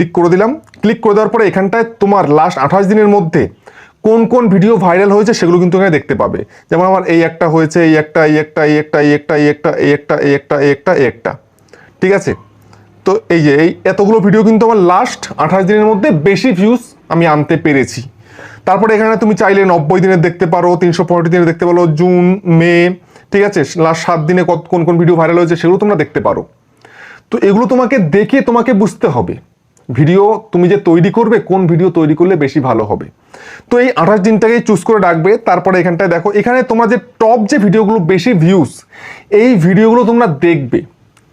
Click করে দিলাম। Click করে দেওয়ার পরে এখানটায় তোমার লাস্ট 28 দিনের মধ্যে কোন কোন ভিডিও ভাইরাল হয়েছে সেগুলো কিন্তু এখানে দেখতে পাবে। যেমন আমার এই একটা হয়েছে, এই একটা, এই একটা, এই একটা, এই একটা, এই একটা, এই একটা, এই একটা, এই একটা, এই একটা, ঠিক আছে। তো এই যে এই এতগুলো ভিডিও কিন্তু আমার লাস্ট 28 দিনের মধ্যে বেশি ভিউজ আমি আনতে পেরেছি। তারপরে এখানে তুমি চাইলে 90 দিনের দেখতে পারো, 365 দিনের দেখতে পারো, জুন, মে, ঠিক আছে, লাস্ট 7 দিনে কোন কোন ভিডিও ভাইরাল হয়েছে সেগুলো তোমরা দেখতে পারো। তো এগুলো তোমাকে দেখে তোমাকে বুঝতে হবে ভিডিও তুমি যে তৈরি করবে কোন ভিডিও তৈরি করলে বেশি ভালো হবে। তো এই 28 দিনটাকেই চুজ করে রাখবে। তারপরে এখানটায় দেখো, এখানে তোমরা যে টপ যে ভিডিওগুলো বেশি ভিউজ, এই ভিডিওগুলো তোমরা দেখবে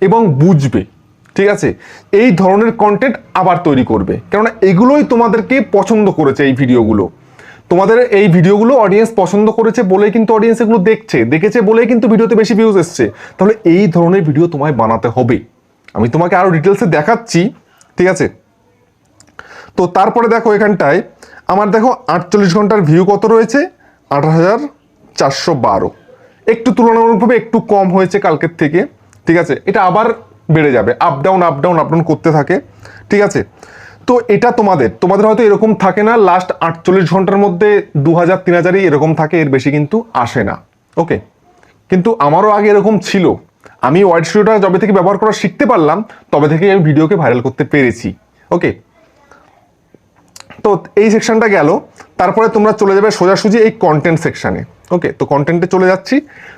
এবং বুঝবে, ঠিক আছে। এই ধরনের কন্টেন্ট আবার তৈরি করবে, কেননা এগুলোই তোমাদেরকে পছন্দ করেছে। এই ভিডিওগুলো তোমাদের এই ভিডিওগুলো অডিয়েন্স পছন্দ করেছে বলেই কিন্তু অডিয়েন্স এগুলো দেখেছে বলেই কিন্তু ভিডিওতে বেশি ভিউজ এসছে। তাহলে এই ধরনের ভিডিও তোমায় বানাতে হবে। আমি তোমাকে আরো ডিটেলসে দেখাচ্ছি, ঠিক আছে। তো তারপরে দেখো এখানটায় আমার দেখো 48 ঘন্টার ভিউ কত রয়েছে, 8,412। একটু তুলনামূলকভাবে একটু কম হয়েছে কালকের থেকে, ঠিক আছে। এটা আবার বেড়ে যাবে, up down up down up down করতে থাকে, ঠিক আছে। তো এটা তোমাদের হয়তো এরকম থাকে না, লাস্ট 48 ঘন্টার মধ্যে 2000 3000ই এরকম থাকে, এর বেশি কিন্তু আসে না, ওকে। কিন্তু আমারও আগে এরকম ছিল। আমি ওয়াইড স্টুডিওটা যবে থেকে ব্যবহার করা শিখতে পারলাম তবে থেকে আমি ভিডিওকে ভাইরাল করতে পেরেছি, ওকে। তো এই সেকশনটা গেল। তারপরে তোমরা চলে যাবে সোজাসুজি এই কন্টেন্ট সেকশানে, ওকে। তো কন্টেন্টে চলে যাচ্ছি।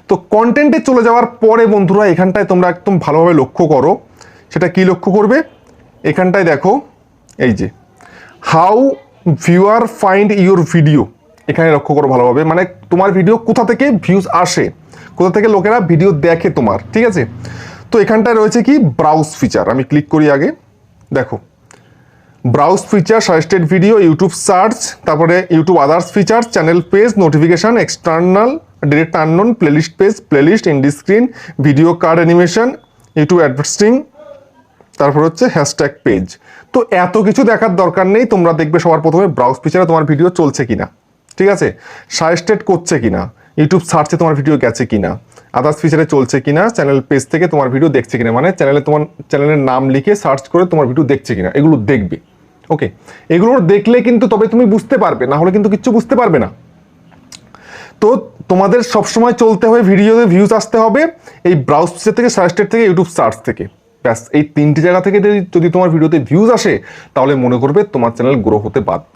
তো কন্টেন্টে চলে যাওয়ার পরে বন্ধুরা এখানটায় তোমরা একদম ভালোভাবে লক্ষ্য করো। সেটা কি লক্ষ্য করবে, এখানটায় দেখো এই যে how viewer find your video, এখানে লক্ষ্য করো ভালোভাবে। মানে তোমার ভিডিও কোথা থেকে ভিউজ আসে, কোথা থেকে লোকেরা ভিডিও দেখে তোমার, ঠিক আছে। তো এখানটায় রয়েছে কি ব্রাউজ ফিচার, আমি ক্লিক করি আগে। দেখো browse feature, suggested video, YouTube search, তারপরে YouTube others feature, channel page, notification, external, direct unknown, playlist page, playlist, end screen, video card animation, YouTube advertising, তারপর হচ্ছে হ্যাশট্যাগ পেজ। তো এত কিছু দেখার দরকার নেই, তোমরা দেখবে সবার প্রথমে ব্রাউজ ফিচারে তোমার ভিডিও চলছে কিনা, ঠিক আছে, সাজেস্টেড করছে কিনা, ইউটিউব সার্চে তোমার ভিডিও গেছে কিনা, আদার্স ফিচারে চলছে কিনা, চ্যানেল পেজ থেকে তোমার ভিডিও দেখছে কিনা, মানে তোমার চ্যানেলের নাম লিখে সার্চ করে তোমার ভিডিও দেখছে কিনা, এগুলো দেখবে, ওকে। এগুলো দেখলে কিন্তু তবে তুমি বুঝতে পারবে, না হলে কিন্তু কিচ্ছু বুঝতে পারবে না। তো তোমাদের সবসময় চলতে হবে ভিডিওতে ভিউজ আসতে হবে এই ব্রাউজ ফিচার থেকে, সাজেস্টেড থেকে, ইউটিউব সার্চ থেকে, ব্যাস এই 3টি জায়গা থেকে যদি তোমার ভিডিওতে ভিউজ আসে তাহলে মনে করবে তোমার চ্যানেল গ্রো হতে বাধ্য।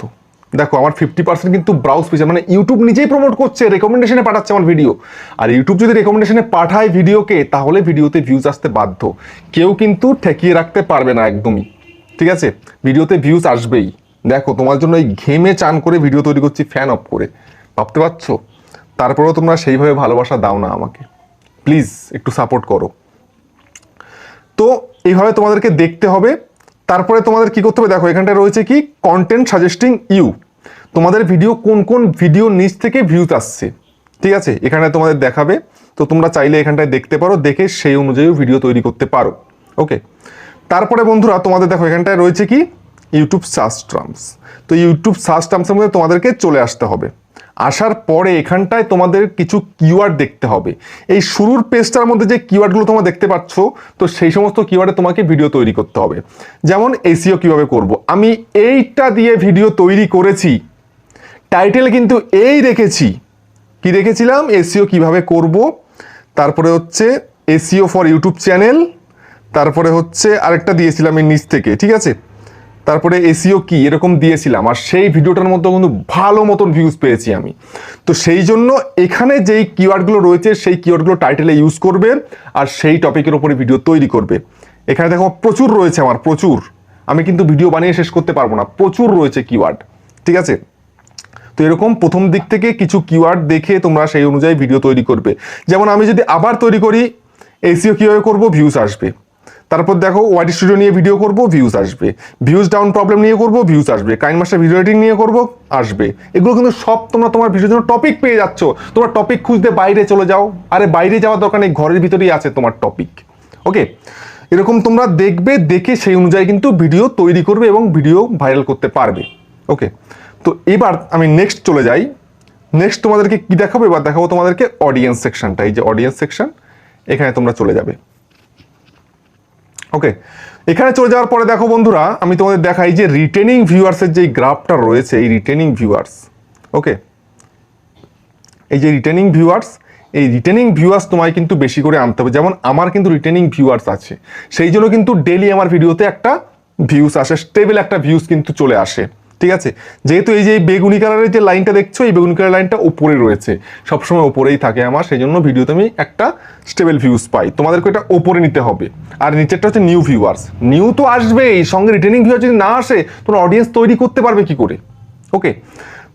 দেখো আমার 50% কিন্তু ব্রাউজ ফিচার, মানে ইউটিউব নিজেই প্রমোট করছে, রেকমেন্ডেশনে পাঠাচ্ছে আমার ভিডিও। আর ইউটিউব যদি রেকমেন্ডেশনে পাঠায় ভিডিওকে তাহলে ভিডিওতে ভিউজ আসতে বাধ্য, কেউ কিন্তু ঠেকিয়ে রাখতে পারবে না একদমই, ঠিক আছে। ভিডিওতে ভিউজ আসবেই। দেখো তোমার জন্য এই ঘেমে চান করে ভিডিও তৈরি করছি ফ্যান অফ করে, ভাবতে পারছো। তারপরেও তোমরা সেইভাবে ভালোবাসা দাও না আমাকে, প্লিজ একটু সাপোর্ট করো। তো এইভাবে তোমাদেরকে দেখতে হবে। তারপরে তোমাদের কি করতে হবে, দেখো এখানটায় রয়েছে কি কন্টেন্ট সাজেস্টিং ইউ, তোমাদের ভিডিও কোন কোন ভিডিও নিচ থেকে ভিউজ আসছে, ঠিক আছে, এখানে তোমাদের দেখাবে। তো তোমরা চাইলে এখানটায় দেখতে পারো, দেখে সেই অনুযায়ী ভিডিও তৈরি করতে পারো, ওকে। তারপরে বন্ধুরা তোমাদের দেখো এখানটায় রয়েছে কি ইউটিউব সার্চ টার্মস। তো ইউটিউব সার্চ টার্মসের মধ্যে তোমাদেরকে চলে আসতে হবে। আসার পরে এখানটায় তোমাদের কিছু কিওয়ার্ড দেখতে হবে। এই শুরুর পেজটার মধ্যে যে কিওয়ার্ডগুলো তোমরা দেখতে পাচ্ছ, তো সেই সমস্ত কিওয়ার্ডে তোমাকে ভিডিও তৈরি করতে হবে। যেমন এসইও কিভাবে করব, আমি এইটা দিয়ে ভিডিও তৈরি করেছি, টাইটেল কিন্তু এই রেখেছি, কি রেখেছিলাম, এসইও কিভাবে করব, তারপরে হচ্ছে এসইও ফর ইউটিউব চ্যানেল, তারপরে হচ্ছে আরেকটা দিয়েছিলাম এর নিচ থেকে, ঠিক আছে, তারপরে এসইও কি এরকম দিয়েছিলাম। আর সেই ভিডিওটার মধ্যে কিন্তু ভালো মতন ভিউজ পেয়েছি আমি। তো সেই জন্য এখানে যেই কিওয়ার্ডগুলো রয়েছে সেই কিওয়ার্ডগুলো টাইটেলে ইউজ করবে আর সেই টপিকের উপরে ভিডিও তৈরি করবে। এখানে দেখো প্রচুর রয়েছে আমার, প্রচুর, আমি কিন্তু ভিডিও বানিয়ে শেষ করতে পারবো না, প্রচুর রয়েছে কিওয়ার্ড, ঠিক আছে। তো এরকম প্রথম দিক থেকে কিছু কিওয়ার্ড দেখে তোমরা সেই অনুযায়ী ভিডিও তৈরি করবে। যেমন আমি যদি আবার তৈরি করি এসইও কিভাবে করব, ভিউজ আসবে। তারপর দেখো ওয়াইড স্টুডিও নিয়ে ভিডিও করব, ভিউজ আসবে। ভিউজ ডাউন প্রবলেম নিয়ে করব, ভিউজ আসবে। কাইনমাস্টার ভিডিও এডিটিং নিয়ে করব, আসবে। এগুলো কিন্তু সব তোমরা তোমার ভিডিওর জন্য টপিক পেয়ে যাচ্ছ। তোমার টপিক খুঁজতে বাইরে চলে যাও, আরে বাইরে যাওয়ার দরকার নেই, ঘরের ভিতরেই আছে তোমার টপিক, ওকে। এরকম তোমরা দেখবে, দেখে সেই অনুযায়ী কিন্তু ভিডিও তৈরি করবে এবং ভিডিও ভাইরাল করতে পারবে, ওকে। তো এবার আমি নেক্সট চলে যাই। নেক্সট তোমাদেরকে কি দেখাবো, এবার দেখাবো তোমাদেরকে অডিয়েন্স সেকশনটা। এই যে অডিয়েন্স সেকশন, এখানে তোমরা চলে যাবে, ওকে। এখানে চলে যাওয়ার পরে দেখো বন্ধুরা, আমি তোমাদের দেখাই যে রিটেনিং ভিউয়ার্সের যে গ্রাফটা রয়েছে, এই রিটেনিং ভিউয়ার্স, ওকে, এই যে রিটেনিং ভিউয়ার্স, এই রিটেনিং ভিউয়ার্স তোমায় কিন্তু বেশি করে আনতে হবে। যেমন আমার কিন্তু রিটেনিং ভিউয়ার্স আছে, সেই জন্য কিন্তু ডেলি আমার ভিডিওতে একটা ভিউস আসে, স্টেবল একটা ভিউস কিন্তু চলে আসে, ঠিক আছে। যেহেতু এই যে বেগুনি কালারের যে লাইনটা দেখছো, এই বেগুনি কালার লাইনটা উপরে রয়েছে, সবসময় উপরেই থাকে আমার, সেই জন্য ভিডিওতে আমি একটা স্টেবল ভিউস পাই। তোমাদেরকে এটা উপরে নিতে হবে। আর নিচেরটা হচ্ছে নিউ ভিউয়ার্স, নিউ তো আসবেই, সঙ্গে রিটেনিং ভিউয়ার যদি না আসে তোমরা অডিয়েন্স তৈরি করতে পারবে কি করে, ওকে।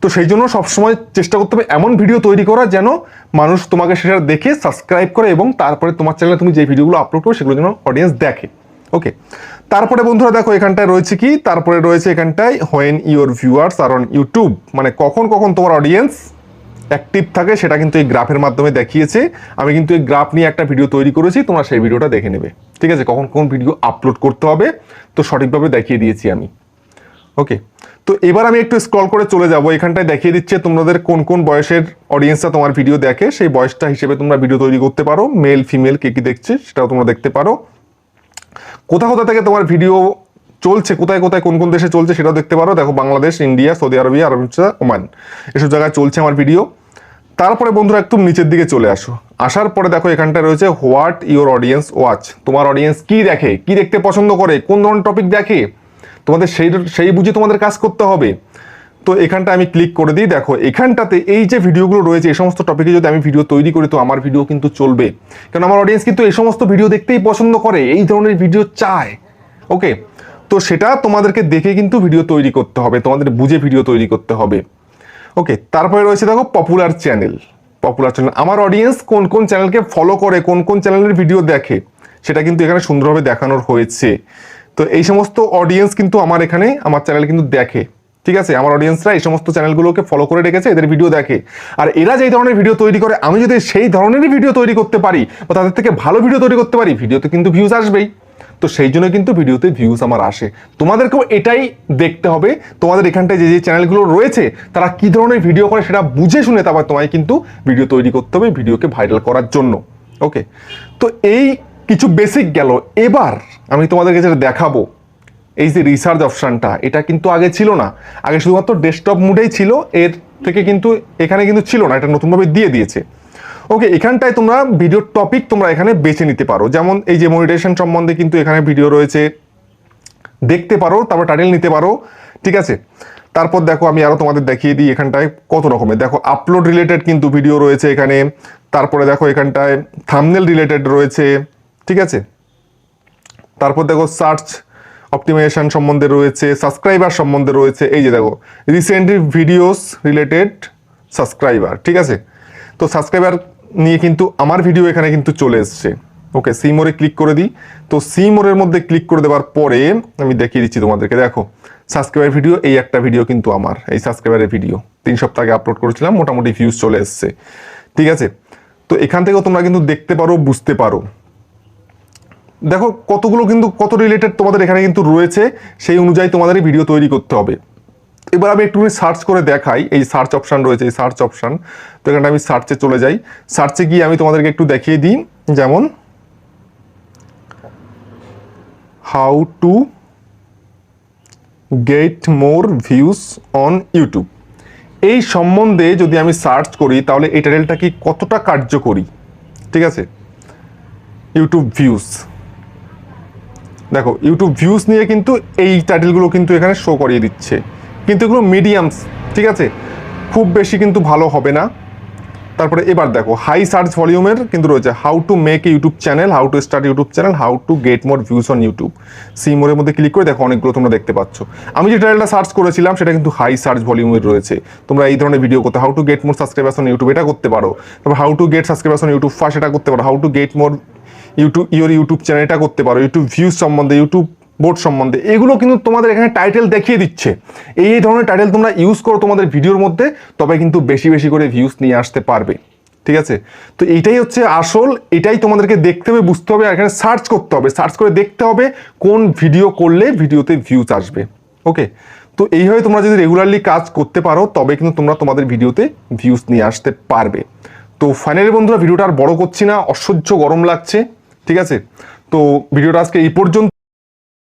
তো সেই জন্য সবসময় চেষ্টা করতে হবে এমন ভিডিও তৈরি করা যেন মানুষ তোমাকে সেটা দেখে সাবস্ক্রাইব করে, এবং তারপরে তোমার চ্যানেলে তুমি যে ভিডিওগুলো আপলোড করো সেগুলো যেন অডিয়েন্স দেখে, ওকে। তারপরে বন্ধুরা দেখো এখানটায় রয়েছে কি, তারপরে রয়েছে এখানটায় when your viewers are on YouTube, মানে কখন কখন তোমার অডিয়েন্স অ্যাক্টিভ থাকে সেটা কিন্তু এই গ্রাফের মাধ্যমে দেখিয়েছে। আমি কিন্তু এই গ্রাফ নিয়ে একটা ভিডিও তৈরি করেছি, তোমরা সেই ভিডিওটা দেখে নেবে, ঠিক আছে। কখন কোন ভিডিও আপলোড করতে হবে তো সঠিকভাবে দেখিয়ে দিয়েছি আমি, ওকে। তো এবার আমি একটু স্ক্রল করে চলে যাব, এখানটায় দেখিয়ে দিচ্ছে তোমাদের কোন কোন বয়সের অডিয়েন্সরা তোমার ভিডিও দেখে, সেই বয়সটা হিসেবে তোমরা ভিডিও তৈরি করতে পারো। মেল ফিমেল কে কি দেখছে সেটাও তোমরা দেখতে পারো। কোথা কোথা থেকে তোমার ভিডিও চলছে, কোথায় কোথায় কোন কোন দেশে চলছে সেটাও দেখতে পারো। দেখো Bangladesh, India, Saudi Arabia, Oman, এসব জায়গায় চলছে আমার ভিডিও। তারপরে বন্ধুরা একটু নিচের দিকে চলে আসো, আসার পরে দেখো এখানটায় রয়েছে হোয়াট ইউর অডিয়েন্স ওয়াচ, তোমার অডিয়েন্স কি দেখে, কি দেখতে পছন্দ করে, কোন ধরনের টপিক দেখে, তোমাদের সেই বুঝে তোমাদের কাজ করতে হবে। তো এখানটা আমি ক্লিক করে দিই, দেখো এখানটাতে এই যে ভিডিওগুলো রয়েছে এই সমস্ত টপিকে যদি আমি ভিডিও তৈরি করি তো আমার ভিডিও কিন্তু চলবে, কারণ আমার অডিয়েন্স কিন্তু এই সমস্ত ভিডিও দেখতেই পছন্দ করে, এই ধরনের ভিডিও চায়, ওকে। তো সেটা তোমাদেরকে দেখে কিন্তু ভিডিও তৈরি করতে হবে, তোমাদের বুঝে ভিডিও তৈরি করতে হবে, ওকে। তারপরে রয়েছে দেখো পপুলার চ্যানেল, পপুলার চ্যানেল, আমার অডিয়েন্স কোন কোন চ্যানেলকে ফলো করে, কোন কোন চ্যানেলের ভিডিও দেখে সেটা কিন্তু এখানে সুন্দরভাবে দেখানোর হয়েছে। তো এই সমস্ত অডিয়েন্স কিন্তু আমার এখানে আমার চ্যানেল কিন্তু দেখে, ঠিক আছে। আমার অডিয়েন্সরা এই সমস্ত চ্যানেলগুলোকে ফলো করে রেখেছে, এদের ভিডিও দেখে। আর এরা যেই ধরনের ভিডিও তৈরি করে আমি যদি সেই ধরনেরই ভিডিও তৈরি করতে পারি বা তাদের থেকে ভালো ভিডিও তৈরি করতে পারি, ভিডিওতে কিন্তু ভিউজ আসবেই। তো সেই জন্য কিন্তু ভিডিওতে ভিউজ আমার আসে। তোমাদেরকেও এটাই দেখতে হবে, তোমাদের এখানটায় যে যে চ্যানেলগুলো রয়েছে তারা কি ধরনের ভিডিও করে সেটা বুঝে শুনে তারপর তোমায় কিন্তু ভিডিও তৈরি করতে হবে ভিডিওকে ভাইরাল করার জন্য, ওকে। তো এই কিছু বেসিক গেল। এবার আমি তোমাদেরকে যেটা দেখাবো, এই যে রিসার্চ অপশানটা, এটা কিন্তু আগে ছিল না, আগে শুধুমাত্র ডেস্কটপ মোডেই ছিল, এর থেকে কিন্তু এখানে কিন্তু ছিল না, এটা নতুনভাবে দিয়ে দিয়েছে, ওকে। এখানটায় তোমরা ভিডিও টপিক তোমরা এখানে বেছে নিতে পারো, যেমন এই যে মনিটাইজেশন সম্বন্ধে কিন্তু এখানে ভিডিও রয়েছে, দেখতে পারো, তারপর টাইটেল নিতে পারো, ঠিক আছে। তারপর দেখো আমি আরো তোমাদের দেখিয়ে দিই, এখানটায় কত রকমের দেখো আপলোড রিলেটেড কিন্তু ভিডিও রয়েছে এখানে। তারপরে দেখো এখানটায় থাম্বনেল রিলেটেড রয়েছে, ঠিক আছে। তারপর দেখো সার্চ অপটিমাইজেশন সম্বন্ধে রয়েছে, সাবস্ক্রাইবার সম্বন্ধে রয়েছে, এই যে দেখো রিসেন্টলি ভিডিওস রিলেটেড সাবস্ক্রাইবার, ঠিক আছে। তো সাবস্ক্রাইবার নিয়ে কিন্তু আমার ভিডিও এখানে কিন্তু চলে এসছে, ওকে। সি মোরে ক্লিক করে দিই, তো সি মোরের মধ্যে ক্লিক করে দেওয়ার পরে আমি দেখিয়ে দিচ্ছি তোমাদেরকে, দেখো সাবস্ক্রাইবার ভিডিও, এই একটা ভিডিও কিন্তু আমার, এই সাবস্ক্রাইবারের ভিডিও 3 সপ্তাহ আগে আপলোড করেছিলাম, মোটামুটি ভিউজ চলে এসছে, ঠিক আছে। তো এখান থেকেও তোমরা কিন্তু দেখতে পারো, বুঝতে পারো, দেখো কতগুলো কিন্তু কত রিলেটেড তোমাদের এখানে কিন্তু রয়েছে, সেই অনুযায়ী তোমাদের ভিডিও তৈরি করতে হবে। এবার আমি একটুখানি সার্চ করে দেখাই, এই সার্চ অপশান রয়েছে, এই সার্চ অপশান, তো এখানে আমি সার্চে চলে যাই, সার্চে গিয়ে আমি তোমাদেরকে একটু দেখিয়ে দিই, যেমন how to get more views on YouTube, এই সম্বন্ধে যদি আমি সার্চ করি তাহলে এই টাইটেলটা কি কতটা কার্যকরী, ঠিক আছে। ইউটিউব ভিউজ, দেখো ইউটিউব ভিউজ নিয়ে কিন্তু এই টাইটেলগুলো কিন্তু এখানে শো করিয়ে দিচ্ছে, কিন্তু এগুলো মিডিয়ামস, ঠিক আছে, খুব বেশি কিন্তু ভালো হবে না। তারপরে এবার দেখো হাই সার্চ ভলিউমের কিন্তু রয়েছে, how to make a YouTube channel, how to start YouTube channel, how to get more views on YouTube. See মোরের মধ্যে ক্লিক করে দেখো অনেকগুলো তোমরা দেখতে পাচ্ছ। আমি যে টাইটেলটা সার্চ করেছিলাম সেটা কিন্তু হাই সার্চ ভলিউমের রয়েছে, তোমরা এই ধরনের ভিডিও করতে, how to get more subscribers on YouTube এটা করতে পারো, তারপর how to gate subscribers on YouTube first এটা করতে পারো, how to get more YouTube channel এটা করতে পারো, ইউটিউব ভিউজ সম্বন্ধে, ইউটিউব বোর্ড সম্বন্ধে, এগুলো কিন্তু তোমাদের এখানে টাইটেল দেখিয়ে দিচ্ছে। এই ধরনের টাইটেল তোমরা ইউজ করো তোমাদের ভিডিওর মধ্যে, তবে কিন্তু বেশি বেশি করে ভিউজ নিয়ে আসতে পারবে, ঠিক আছে। তো এইটাই হচ্ছে আসল, এটাই তোমাদেরকে দেখতে হবে, বুঝতে হবে, আর এখানে সার্চ করতে হবে, সার্চ করে দেখতে হবে কোন ভিডিও করলে ভিডিওতে ভিউজ আসবে, ওকে। তো এইভাবে তোমরা যদি রেগুলারলি কাজ করতে পারো তবে কিন্তু তোমরা তোমাদের ভিডিওতে ভিউজ নিয়ে আসতে পারবে। তো ফাইনালি বন্ধুরা ভিডিওটা আর বড় করছি না, অসহ্য গরম লাগছে, ঠিক আছে। তো ভিডিওটা আজকে এই পর্যন্ত।